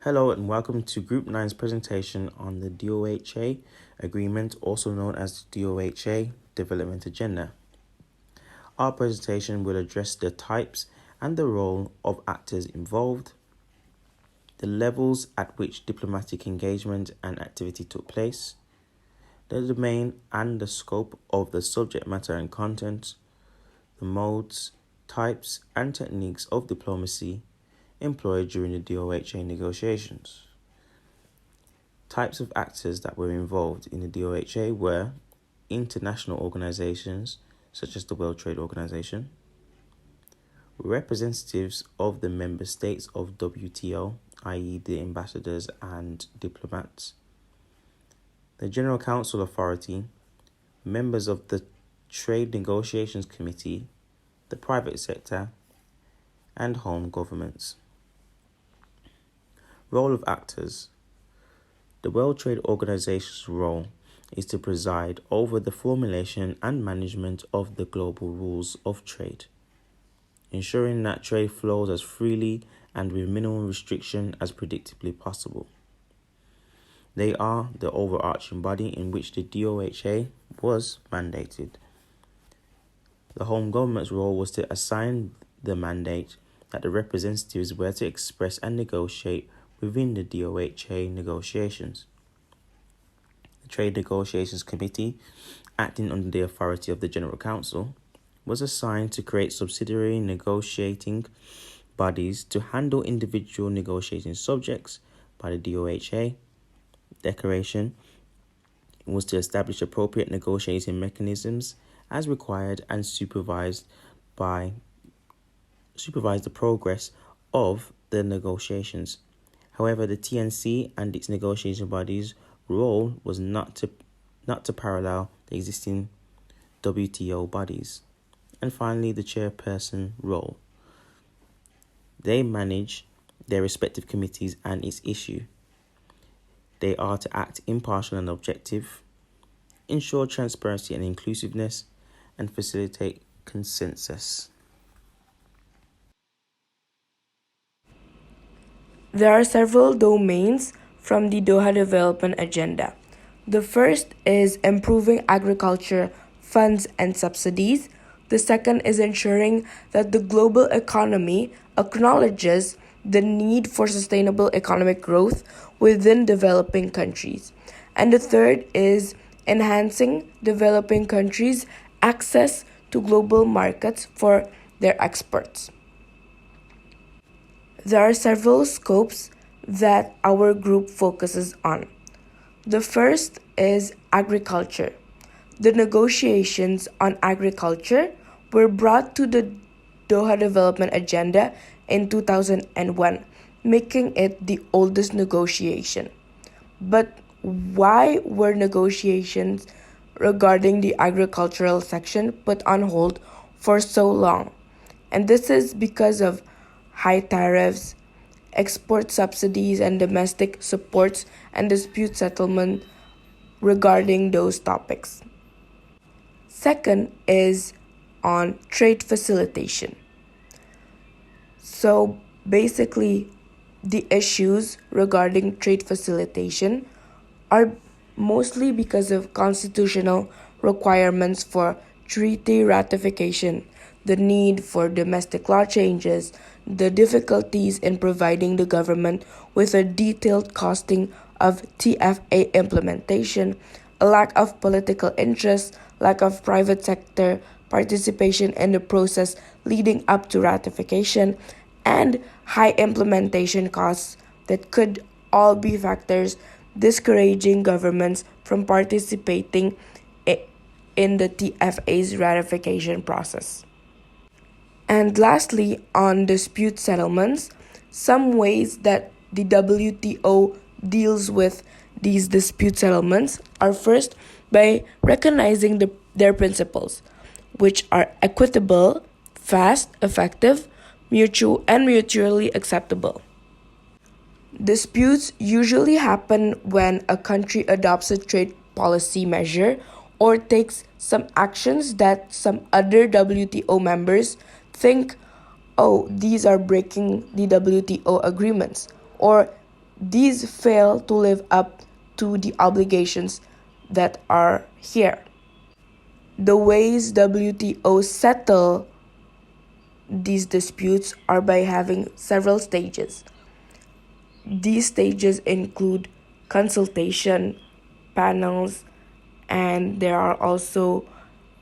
Hello and welcome to Group 9's presentation on the DOHA agreement, also known as the DOHA Development Agenda. Our presentation will address the types and the role of actors involved, the levels at which diplomatic engagement and activity took place, the domain and the scope of the subject matter and content, the modes, types and techniques of diplomacy employed during the DOHA negotiations. Types of actors that were involved in the DOHA were international organizations such as the World Trade Organization, representatives of the member states of WTO, i.e. the ambassadors and diplomats, the General Council Authority, members of the Trade Negotiations Committee, the private sector, and home governments. Role of actors. The World Trade Organization's role is to preside over the formulation and management of the global rules of trade, ensuring that trade flows as freely and with minimum restriction as predictably possible. They are the overarching body in which the DOHA was mandated. The home government's role was to assign the mandate that the representatives were to express and negotiate within the DOHA negotiations. The Trade Negotiations Committee, acting under the authority of the General Council, was assigned to create subsidiary negotiating bodies to handle individual negotiating subjects by the DOHA. Declaration was to establish appropriate negotiating mechanisms as required and supervise the progress of the negotiations. However, the TNC and its negotiation bodies' role was not to parallel the existing WTO bodies. And finally, the chairperson role. They manage their respective committees and its issue. They are to act impartial and objective, ensure transparency and inclusiveness, and facilitate consensus. There are several domains from the Doha Development Agenda. The first is improving agriculture funds and subsidies. The second is ensuring that the global economy acknowledges the need for sustainable economic growth within developing countries. And the third is enhancing developing countries' access to global markets for their exports. There are several scopes that our group focuses on. The first is agriculture. The negotiations on agriculture were brought to the Doha Development Agenda in 2001, making it the oldest negotiation. But why were negotiations regarding the agricultural section put on hold for so long? And this is because of high tariffs, export subsidies, and domestic supports and dispute settlement regarding those topics. Second is on trade facilitation. So basically, the issues regarding trade facilitation are mostly because of constitutional requirements for treaty ratification, the need for domestic law changes, the difficulties in providing the government with a detailed costing of TFA implementation, a lack of political interest, lack of private sector participation in the process leading up to ratification, and high implementation costs that could all be factors discouraging governments from participating in the TFA's ratification process. And lastly, on dispute settlements, some ways that the WTO deals with these dispute settlements are first by recognizing their principles, which are equitable, fast, effective, mutually acceptable. Disputes usually happen when a country adopts a trade policy measure or takes some actions that some other WTO members think, oh, these are breaking the WTO agreements, or these fail to live up to the obligations that are here. The ways WTO settle these disputes are by having several stages. These stages include consultation, panels, and there are also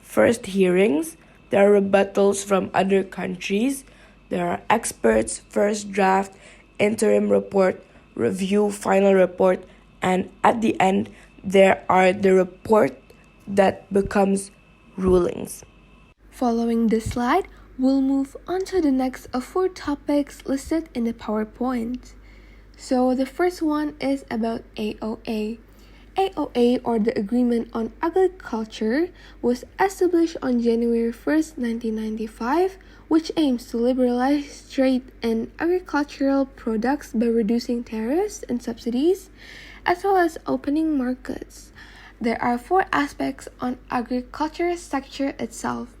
first hearings, there are rebuttals from other countries, there are experts, first draft, interim report, review, final report, and at the end, there are the report that becomes rulings. Following this slide, we'll move on to the next of 4 topics listed in the PowerPoint. So the first one is about AOA. AOA, or the Agreement on Agriculture, was established on January 1st, 1995, which aims to liberalize trade in agricultural products by reducing tariffs and subsidies, as well as opening markets. There are 4 aspects on agriculture sector itself.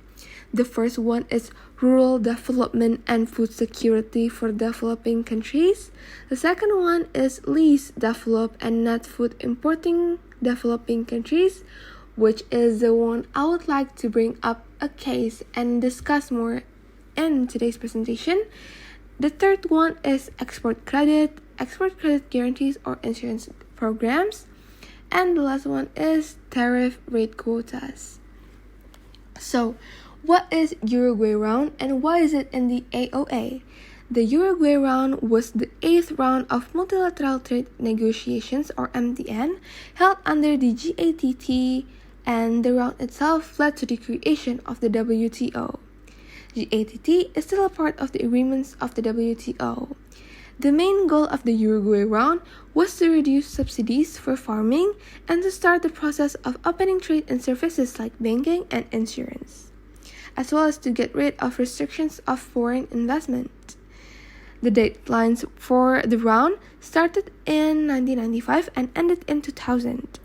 The first one is rural development and food security for developing countries. The second one is least developed and net food importing developing countries, which is the one I would like to bring up a case and discuss more in today's presentation. The third one is export credit guarantees or insurance programs. And the last one is tariff rate quotas. So, what is Uruguay Round and why is it in the AOA? The Uruguay Round was the 8th round of multilateral trade negotiations, or MTN, held under the GATT, and the round itself led to the creation of the WTO. GATT is still a part of the agreements of the WTO. The main goal of the Uruguay Round was to reduce subsidies for farming and to start the process of opening trade in services like banking and insurance, as well as to get rid of restrictions of foreign investment. The deadlines for the round started in 1995 and ended in 2000.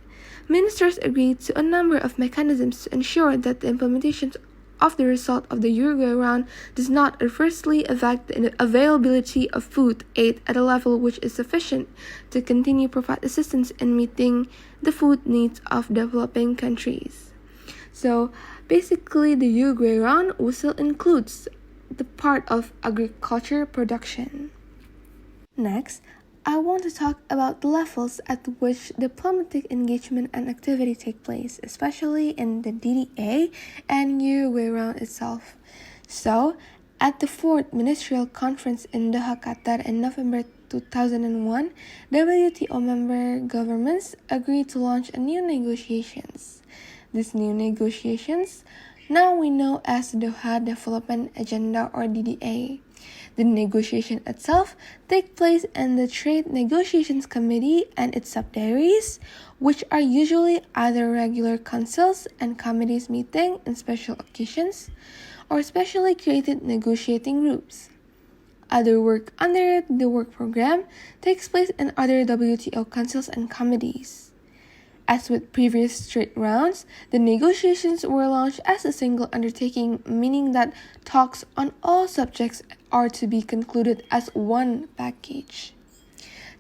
Ministers agreed to a number of mechanisms to ensure that the implementation of the result of the Uruguay Round does not adversely affect the availability of food aid at a level which is sufficient to continue provide assistance in meeting the food needs of developing countries. So basically, the Uruguay Round also includes the part of agriculture production. Next, I want to talk about the levels at which diplomatic engagement and activity take place, especially in the DDA and Uruguay Round itself. So, at the 4th Ministerial Conference in Doha, Qatar in November 2001, WTO member governments agreed to launch a new negotiations. These new negotiations now we know as the Doha Development Agenda, or DDA. The negotiation itself takes place in the Trade Negotiations Committee and its subsidiaries, which are usually either regular councils and committees meeting in special occasions, or specially created negotiating groups. Other work under the work program takes place in other WTO councils and committees. As with previous trade rounds, the negotiations were launched as a single undertaking, meaning that talks on all subjects are to be concluded as one package.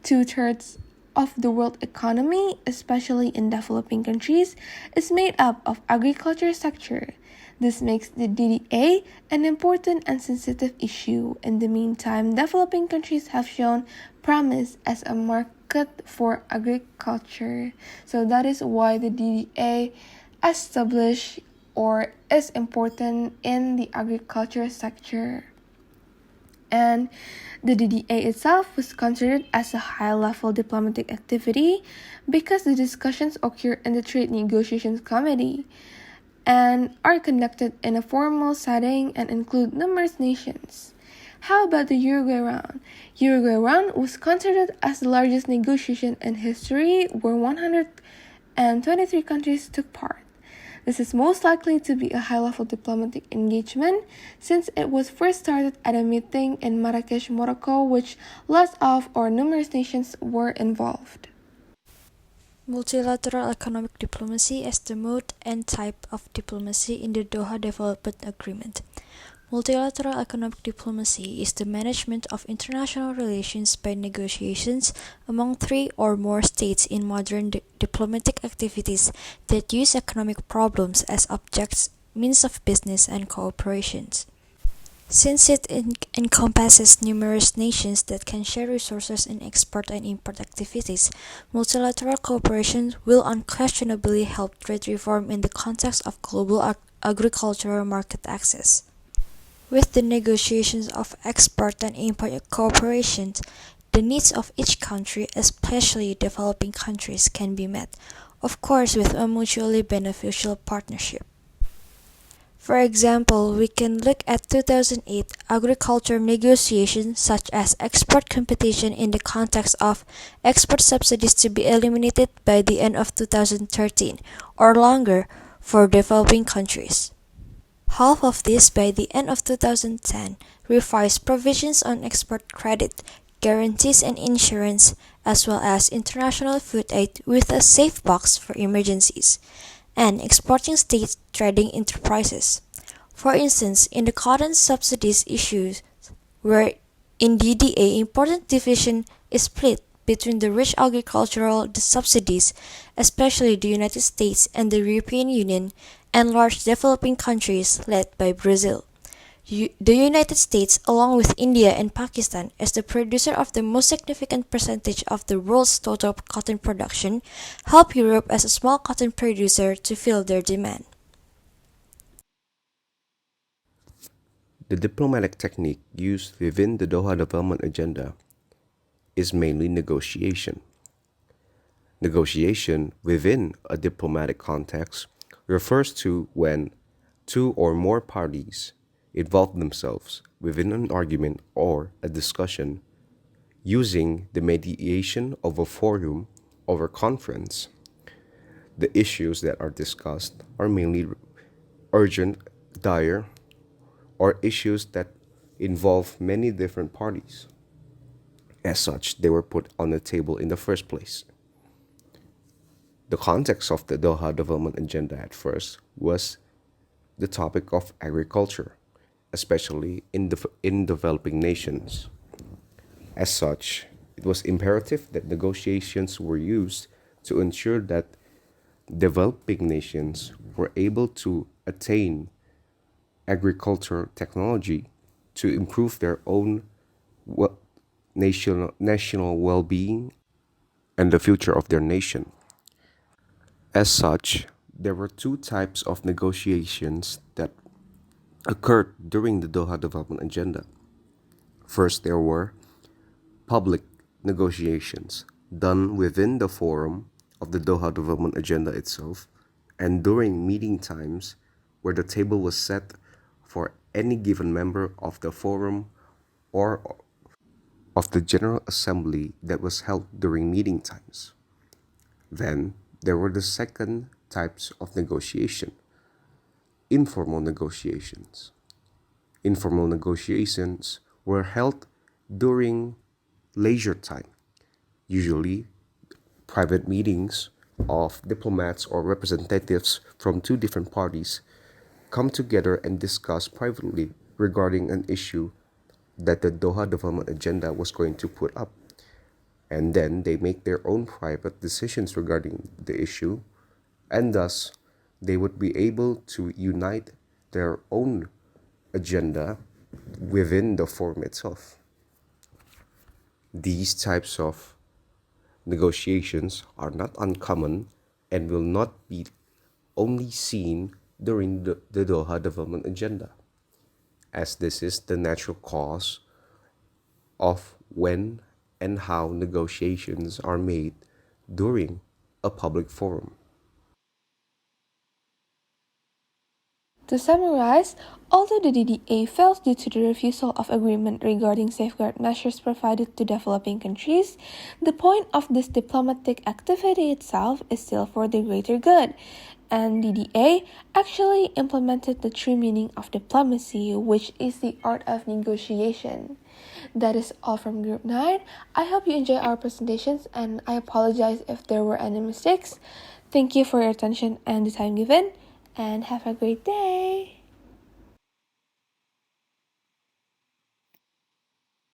2/3 of the world economy, especially in developing countries, is made up of agriculture sector. This makes the DDA an important and sensitive issue. In the meantime, developing countries have shown promise as a market for agriculture. So that is why the DDA established or is important in the agriculture sector. And the DDA itself was considered as a high-level diplomatic activity because the discussions occur in the Trade Negotiations Committee and are conducted in a formal setting and include numerous nations. How about the Uruguay Round? Uruguay Round was considered as the largest negotiation in history, where 123 countries took part. This is most likely to be a high-level diplomatic engagement since it was first started at a meeting in Marrakesh, Morocco, which lots of or numerous nations were involved. Multilateral economic diplomacy as the mode and type of diplomacy in the Doha Development Agreement. Multilateral economic diplomacy is the management of international relations by negotiations among three or more states in modern diplomatic activities that use economic problems as objects, means of business, and cooperation. Since it encompasses numerous nations that can share resources in export and import activities, multilateral cooperation will unquestionably help trade reform in the context of global agricultural market access. With the negotiations of export and import cooperation, the needs of each country, especially developing countries, can be met, of course with a mutually beneficial partnership. For example, we can look at 2008 agriculture negotiations such as export competition in the context of export subsidies to be eliminated by the end of 2013 or longer for developing countries. Half of this by the end of 2010, revised provisions on export credit, guarantees and insurance, as well as international food aid with a safe box for emergencies, and exporting state trading enterprises. For instance, in the cotton subsidies issues, where in DDA important division is split between the rich agricultural subsidies, especially the United States and the European Union, and large developing countries led by Brazil. The United States, along with India and Pakistan, as the producer of the most significant percentage of the world's total cotton production, help Europe as a small cotton producer to fill their demand. The diplomatic technique used within the Doha Development Agenda is mainly negotiation. Negotiation within a diplomatic context refers to when two or more parties involve themselves within an argument or a discussion using the mediation of a forum or a conference. The issues that are discussed are mainly urgent, dire, or issues that involve many different parties. As such, they were put on the table in the first place. The context of the Doha Development Agenda at first was the topic of agriculture, especially in developing nations. As such, it was imperative that negotiations were used to ensure that developing nations were able to attain agricultural technology to improve their own national well-being and the future of their nation. As such, there were two types of negotiations that occurred during the Doha Development Agenda. First, there were public negotiations done within the forum of the Doha Development Agenda itself and during meeting times where the table was set for any given member of the forum or of the General Assembly that was held during meeting times. Then there were the second types of negotiation, informal negotiations. Informal negotiations were held during leisure time, usually private meetings of diplomats or representatives from two different parties come together and discuss privately regarding an issue that the Doha Development Agenda was going to put up. And then they make their own private decisions regarding the issue, and thus they would be able to unite their own agenda within the forum itself. These types of negotiations are not uncommon and will not be only seen during the Doha Development Agenda, as this is the natural cause of when and how negotiations are made during a public forum. To summarize, although the DDA failed due to the refusal of agreement regarding safeguard measures provided to developing countries, the point of this diplomatic activity itself is still for the greater good, and DDA actually implemented the true meaning of diplomacy, which is the art of negotiation. That is all from Group 9. I hope you enjoy our presentations, and I apologize if there were any mistakes. Thank you for your attention and the time given, and have a great day.